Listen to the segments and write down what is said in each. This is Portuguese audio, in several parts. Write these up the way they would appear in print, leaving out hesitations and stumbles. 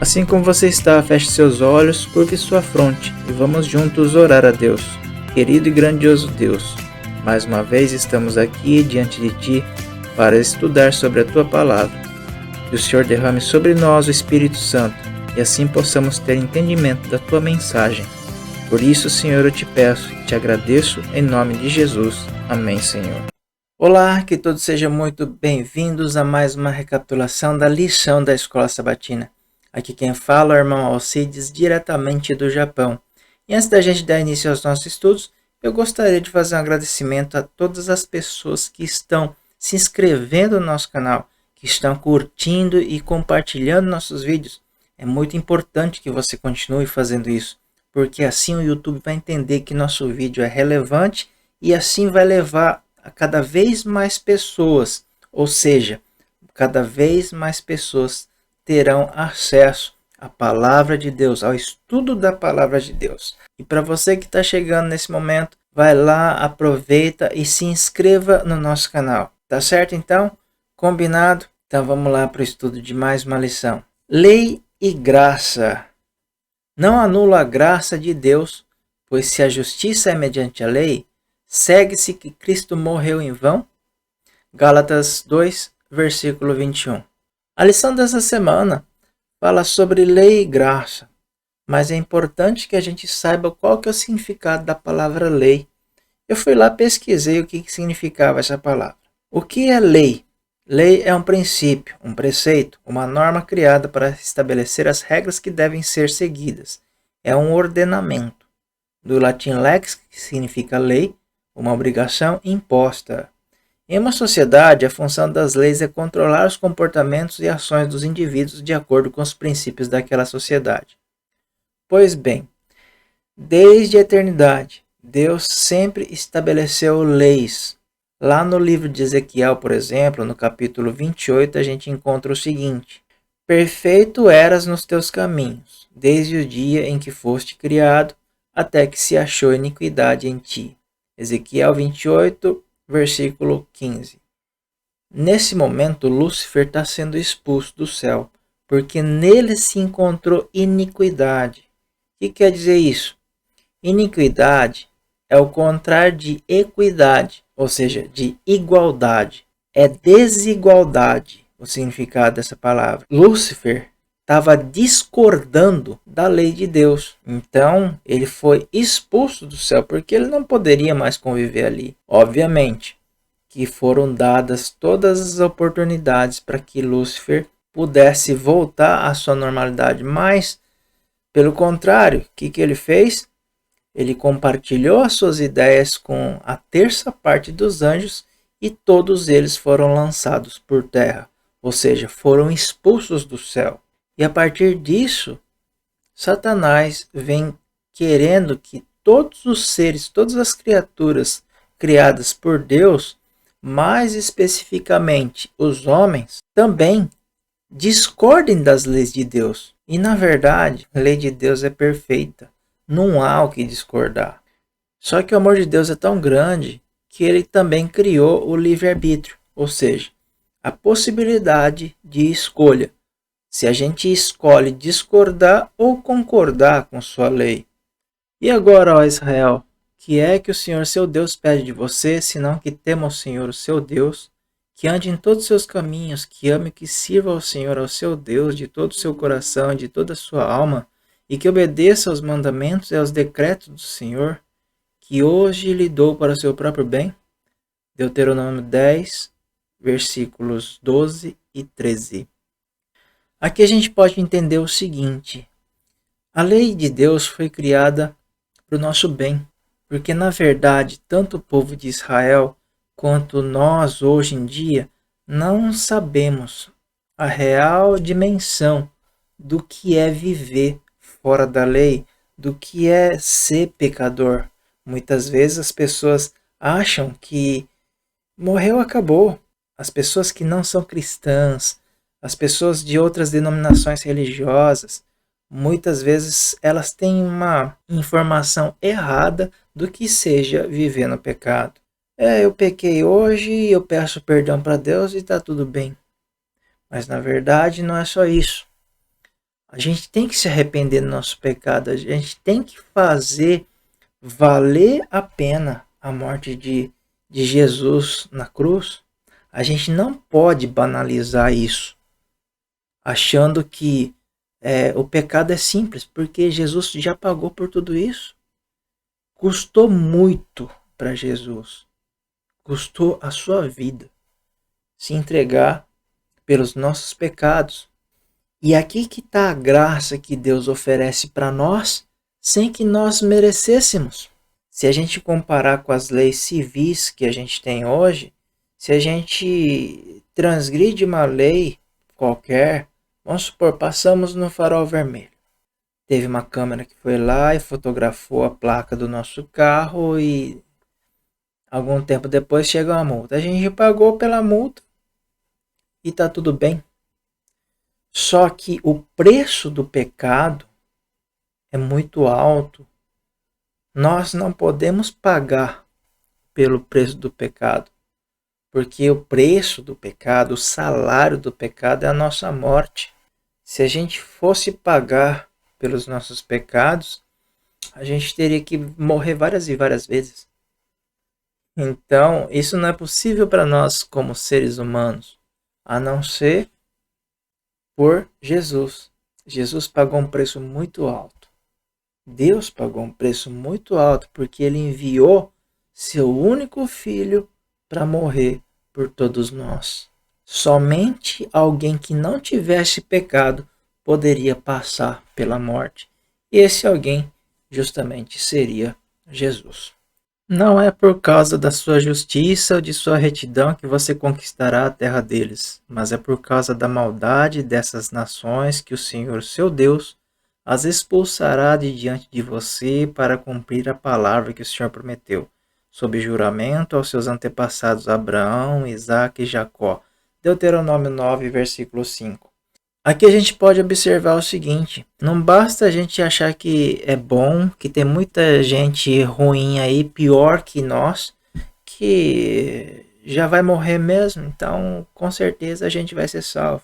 Assim como você está, feche seus olhos, curve sua fronte e vamos juntos orar a Deus. Querido e grandioso Deus, mais uma vez estamos aqui diante de Ti para estudar sobre a Tua Palavra. Que o Senhor derrame sobre nós o Espírito Santo e assim possamos ter entendimento da Tua mensagem. Por isso, Senhor, eu te peço e te agradeço em nome de Jesus. Amém, Senhor. Olá, que todos sejam muito bem-vindos a mais uma recapitulação da lição da Escola Sabatina. Aqui quem fala é o irmão Alcides, diretamente do Japão. E antes da gente dar início aos nossos estudos, eu gostaria de fazer um agradecimento a todas as pessoas que estão se inscrevendo no nosso canal, que estão curtindo e compartilhando nossos vídeos. É muito importante que você continue fazendo isso, porque assim o YouTube vai entender que nosso vídeo é relevante e assim vai levar a cada vez mais pessoas, ou seja, cada vez mais pessoas terão acesso à Palavra de Deus, ao estudo da Palavra de Deus. E para você que está chegando nesse momento, vai lá, aproveita e se inscreva no nosso canal. Tá certo então? Combinado? Então vamos lá para o estudo de mais uma lição. Lei e graça. Não anula a graça de Deus, pois se a justiça é mediante a lei, segue-se que Cristo morreu em vão? Gálatas 2, versículo 21. A lição dessa semana fala sobre lei e graça, mas é importante que a gente saiba qual que é o significado da palavra lei. Eu fui lá, pesquisei o que significava essa palavra. O que é lei? Lei é um princípio, um preceito, uma norma criada para estabelecer as regras que devem ser seguidas. É um ordenamento. Do latim lex, que significa lei, uma obrigação imposta. Em uma sociedade, a função das leis é controlar os comportamentos e ações dos indivíduos de acordo com os princípios daquela sociedade. Pois bem, desde a eternidade, Deus sempre estabeleceu leis. Lá no livro de Ezequiel, por exemplo, no capítulo 28, a gente encontra o seguinte: Perfeito eras nos teus caminhos, desde o dia em que foste criado, até que se achou iniquidade em ti. Ezequiel 28, versículo 15. Nesse momento, Lúcifer está sendo expulso do céu, porque nele se encontrou iniquidade. O que quer dizer isso? Iniquidade é o contrário de equidade, ou seja, de igualdade. É desigualdade o significado dessa palavra. Lúcifer estava discordando da lei de Deus. Então, ele foi expulso do céu, porque ele não poderia mais conviver ali. Obviamente que foram dadas todas as oportunidades para que Lúcifer pudesse voltar à sua normalidade, mas, pelo contrário, o que ele fez? Ele compartilhou as suas ideias com a terça parte dos anjos e todos eles foram lançados por terra, ou seja, foram expulsos do céu. E a partir disso, Satanás vem querendo que todos os seres, todas as criaturas criadas por Deus, mais especificamente os homens, também discordem das leis de Deus. E na verdade, a lei de Deus é perfeita. Não há o que discordar. Só que o amor de Deus é tão grande que ele também criou o livre-arbítrio, ou seja, a possibilidade de escolha. Se a gente escolhe discordar ou concordar com sua lei. E agora, ó Israel, que é que o Senhor seu Deus pede de você, senão que tema o Senhor o seu Deus, que ande em todos os seus caminhos, que ame e que sirva ao Senhor, ao seu Deus, de todo o seu coração e de toda a sua alma, e que obedeça aos mandamentos e aos decretos do Senhor, que hoje lhe dou para o seu próprio bem? Deuteronômio 10, versículos 12 e 13. Aqui a gente pode entender o seguinte: a lei de Deus foi criada para o nosso bem, porque na verdade tanto o povo de Israel quanto nós hoje em dia não sabemos a real dimensão do que é viver fora da lei, do que é ser pecador. Muitas vezes as pessoas acham que morreu, acabou. As pessoas que não são cristãs, as pessoas de outras denominações religiosas, muitas vezes elas têm uma informação errada do que seja viver no pecado. Eu pequei hoje, eu peço perdão para Deus e está tudo bem. Mas na verdade não é só isso. A gente tem que se arrepender do nosso pecado. A gente tem que fazer valer a pena a morte de Jesus na cruz. A gente não pode banalizar isso, achando que o pecado é simples, porque Jesus já pagou por tudo isso. Custou muito para Jesus. Custou a sua vida se entregar pelos nossos pecados. E aqui que está a graça que Deus oferece para nós, sem que nós merecêssemos. Se a gente comparar com as leis civis que a gente tem hoje, se a gente transgride uma lei qualquer, vamos supor, passamos no farol vermelho. Teve uma câmera que foi lá e fotografou a placa do nosso carro e algum tempo depois chega uma multa. A gente pagou pela multa e está tudo bem. Só que o preço do pecado é muito alto. Nós não podemos pagar pelo preço do pecado, porque o preço do pecado, o salário do pecado é a nossa morte. Se a gente fosse pagar pelos nossos pecados, a gente teria que morrer várias e várias vezes. Então, isso não é possível para nós como seres humanos, a não ser por Jesus. Jesus pagou um preço muito alto. Deus pagou um preço muito alto porque ele enviou seu único filho para morrer por todos nós. Somente alguém que não tivesse pecado poderia passar pela morte. E esse alguém justamente seria Jesus. Não é por causa da sua justiça ou de sua retidão que você conquistará a terra deles, mas é por causa da maldade dessas nações que o Senhor, seu Deus, as expulsará de diante de você para cumprir a palavra que o Senhor prometeu, sob juramento aos seus antepassados Abraão, Isaque e Jacó. Deuteronômio 9, versículo 5. Aqui a gente pode observar o seguinte: não basta a gente achar que é bom, que tem muita gente ruim aí, pior que nós, que já vai morrer mesmo, então com certeza a gente vai ser salvo.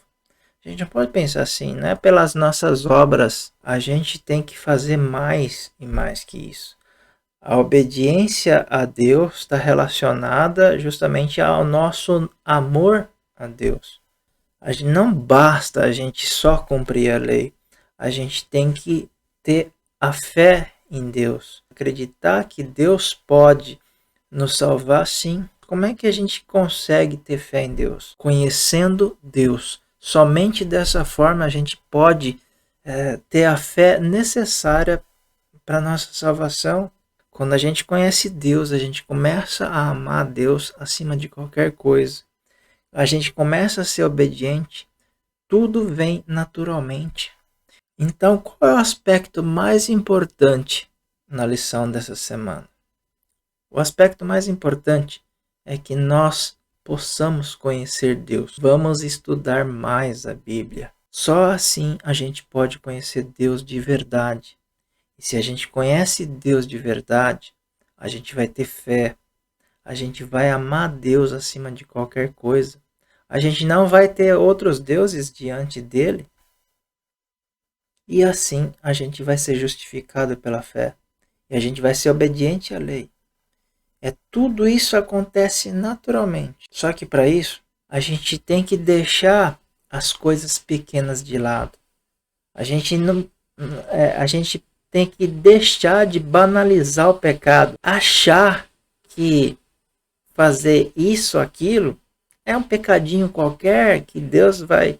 A gente não pode pensar assim, não é pelas nossas obras, a gente tem que fazer mais e mais que isso. A obediência a Deus está relacionada justamente ao nosso amor a Deus. Não basta a gente só cumprir a lei, a gente tem que ter a fé em Deus, acreditar que Deus pode nos salvar sim. Como é que a gente consegue ter fé em Deus? Conhecendo Deus. Somente dessa forma a gente pode ter a fé necessária para a nossa salvação. Quando a gente conhece Deus, a gente começa a amar Deus acima de qualquer coisa. A gente começa a ser obediente, tudo vem naturalmente. Então, qual é o aspecto mais importante na lição dessa semana? O aspecto mais importante é que nós possamos conhecer Deus. Vamos estudar mais a Bíblia. Só assim a gente pode conhecer Deus de verdade. E se a gente conhece Deus de verdade, a gente vai ter fé. A gente vai amar Deus acima de qualquer coisa. A gente não vai ter outros deuses diante dele. E assim a gente vai ser justificado pela fé. E a gente vai ser obediente à lei. Tudo isso acontece naturalmente. Só que para isso, a gente tem que deixar as coisas pequenas de lado. A gente tem que deixar de banalizar o pecado. Achar que fazer isso, aquilo, é um pecadinho qualquer, que Deus vai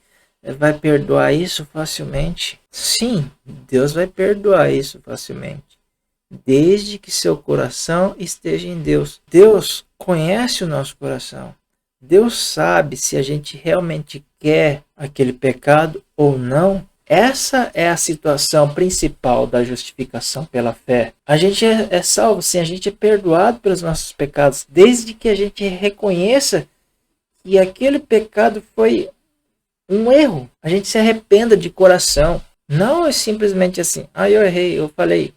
perdoar isso facilmente. Sim, Deus vai perdoar isso facilmente, desde que seu coração esteja em Deus. Deus conhece o nosso coração. Deus sabe se a gente realmente quer aquele pecado ou não. Essa é a situação principal da justificação pela fé. A gente é salvo, sim, a gente é perdoado pelos nossos pecados, desde que a gente reconheça que aquele pecado foi um erro. A gente se arrependa de coração. Não é simplesmente assim, eu errei, eu falei.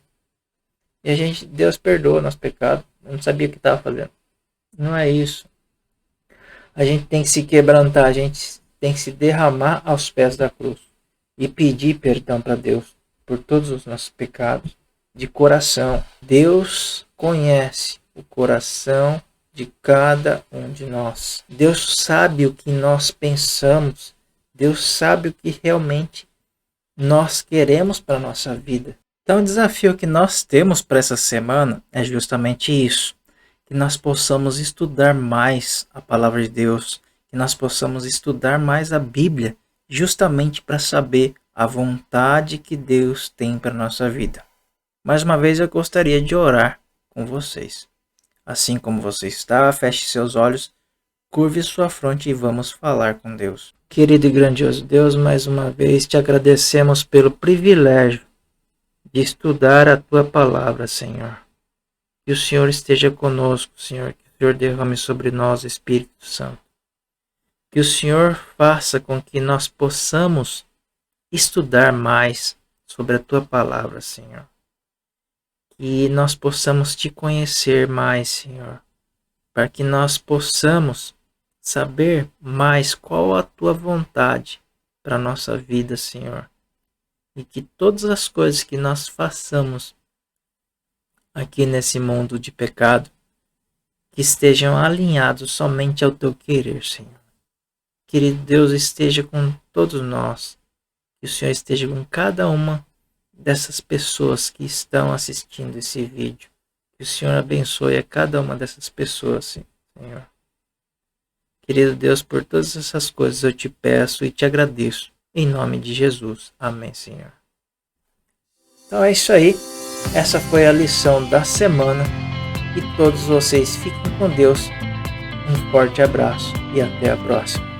E Deus perdoa nosso pecado. Eu não sabia o que estava fazendo. Não é isso. A gente tem que se quebrantar, a gente tem que se derramar aos pés da cruz. e pedir perdão para Deus por todos os nossos pecados de coração. Deus conhece o coração de cada um de nós. Deus sabe o que nós pensamos. Deus sabe o que realmente nós queremos para a nossa vida. Então o desafio que nós temos para essa semana é justamente isso. Que nós possamos estudar mais a palavra de Deus. Que nós possamos estudar mais a Bíblia. Justamente para saber a vontade que Deus tem para a nossa vida. Mais uma vez eu gostaria de orar com vocês. Assim como você está, feche seus olhos, curve sua fronte e vamos falar com Deus. Querido e grandioso Deus, mais uma vez te agradecemos pelo privilégio de estudar a tua palavra, Senhor. Que o Senhor esteja conosco, Senhor, que o Senhor derrame sobre nós, Espírito Santo. Que o Senhor faça com que nós possamos estudar mais sobre a tua palavra, Senhor. Que nós possamos te conhecer mais, Senhor, para que nós possamos saber mais qual a tua vontade para a nossa vida, Senhor. E que todas as coisas que nós façamos aqui nesse mundo de pecado, que estejam alinhados somente ao teu querer, Senhor. Querido Deus, esteja com todos nós, que o Senhor esteja com cada uma dessas pessoas que estão assistindo esse vídeo. Que o Senhor abençoe a cada uma dessas pessoas, Senhor. Querido Deus, por todas essas coisas eu te peço e te agradeço. Em nome de Jesus. Amém, Senhor. Então é isso aí. Essa foi a lição da semana. E todos vocês fiquem com Deus. Um forte abraço e até a próxima.